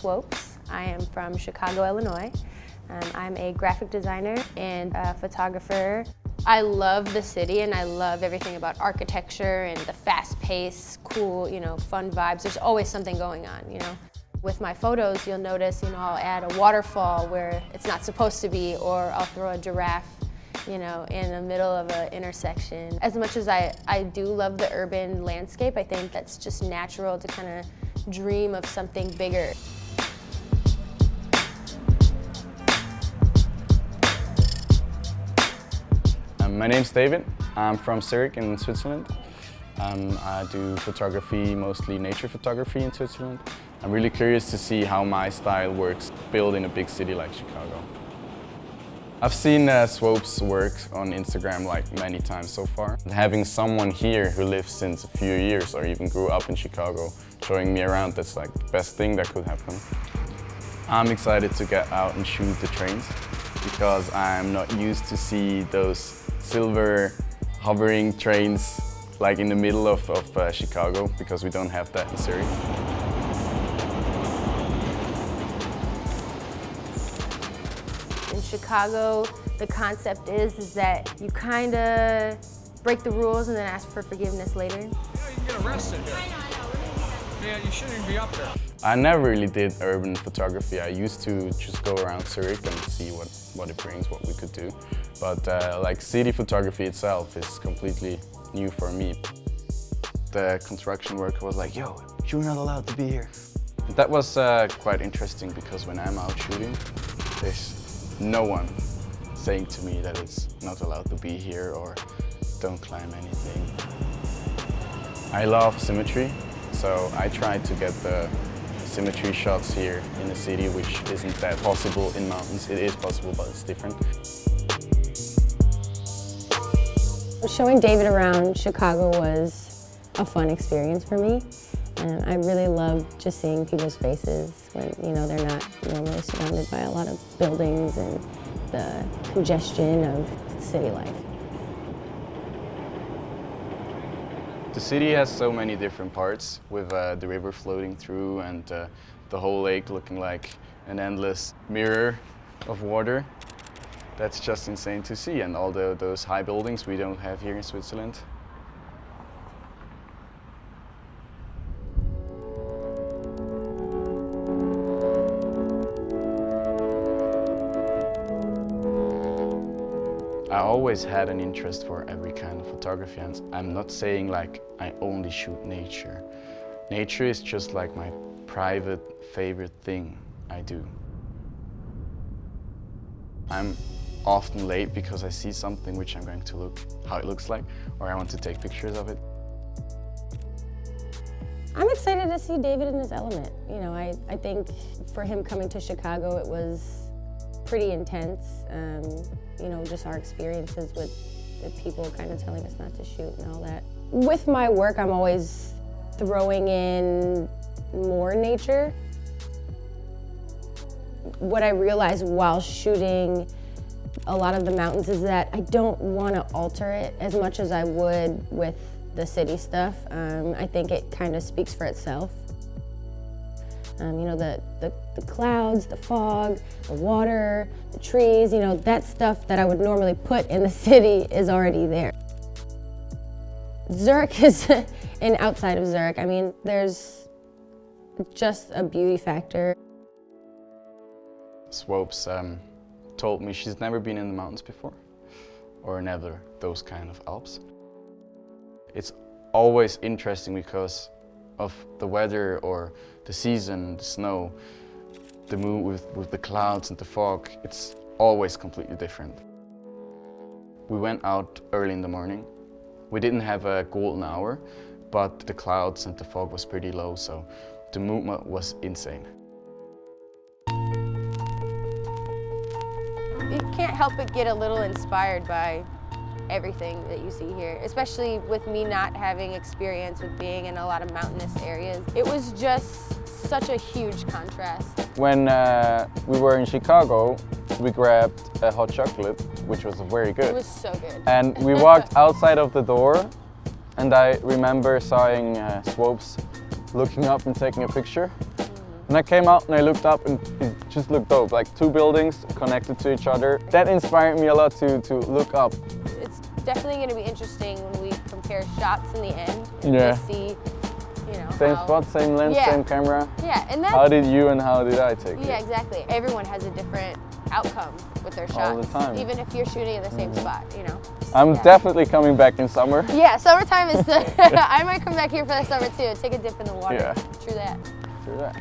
Swopes. I am from Chicago, Illinois. I'm a graphic designer and a photographer. I love the city and I love everything about architecture and the fast pace, cool, fun vibes. There's always something going on, With my photos, you'll notice, I'll add a waterfall where it's not supposed to be, or I'll throw a giraffe, in the middle of an intersection. As much as I do love the urban landscape, I think that's just natural to kind of dream of something bigger. My name's David. I'm from Zurich in Switzerland. I do photography, mostly nature photography in Switzerland. I'm really curious to see how my style works built in a big city like Chicago. I've seen Swope's work on Instagram many times so far. Having someone here who lives since a few years or even grew up in Chicago showing me around, that's the best thing that could happen. I'm excited to get out and shoot the trains because I'm not used to see those silver hovering trains in the middle of Chicago, because we don't have that in Zurich. In Chicago, the concept is that you kind of break the rules and then ask for forgiveness later. Yeah, you can get arrested here. Yeah, you shouldn't even be up there. I never really did urban photography. I used to just go around Zurich and see what it brings, what we could do. But city photography itself is completely new for me. The construction worker was like, "Yo, you're not allowed to be here." That was quite interesting because when I'm out shooting, there's no one saying to me that it's not allowed to be here or don't climb anything. I love symmetry, so I try to get the symmetry shots here in the city, which isn't that possible in mountains. It is possible, but it's different. Showing David around Chicago was a fun experience for me. And I really love just seeing people's faces when, they're not normally surrounded by a lot of buildings and the congestion of city life. The city has so many different parts, with the river floating through and the whole lake looking like an endless mirror of water. That's just insane to see, and all those high buildings we don't have here in Switzerland. I always had an interest for every kind of photography, and I'm not saying I only shoot nature. Nature is just my private favorite thing I do. I'm often late because I see something which I'm going to look how it looks like, or I want to take pictures of it. I'm excited to see David in his element. I think for him coming to Chicago, it was pretty intense. Just our experiences with the people kind of telling us not to shoot and all that. With my work, I'm always throwing in more nature. What I realized while shooting a lot of the mountains is that I don't want to alter it as much as I would with the city stuff. I think it kind of speaks for itself. The clouds, the fog, the water, the trees, that stuff that I would normally put in the city is already there. Zurich is, and outside of Zurich, there's just a beauty factor. Swopes told me she's never been in the mountains before, or never those kind of Alps. It's always interesting because of the weather or the season, the snow, the mood with the clouds and the fog. It's always completely different. We went out early in the morning. We didn't have a golden hour, but the clouds and the fog was pretty low, so the movement was insane. You can't help but get a little inspired by everything that you see here, especially with me not having experience with being in a lot of mountainous areas. It was just such a huge contrast. When we were in Chicago, we grabbed a hot chocolate, which was very good. It was so good. And we walked outside of the door, and I remember seeing Swopes looking up and taking a picture. And I came out and I looked up and it just looked dope, like two buildings connected to each other. That inspired me a lot to look up. It's definitely going to be interesting when we compare shots in the end and Yeah. just see, you know, Same how, spot, same lens, Yeah. same camera. Yeah, and that's, How did you and how did I take it? yeah, exactly. Everyone has a different outcome with their shots. All the time. Even if you're shooting in the same spot, you know. I'm Yeah. definitely coming back in summer. Yeah, summertime is I might come back here for the summer too. Take a dip in the water. Yeah. True that. True that.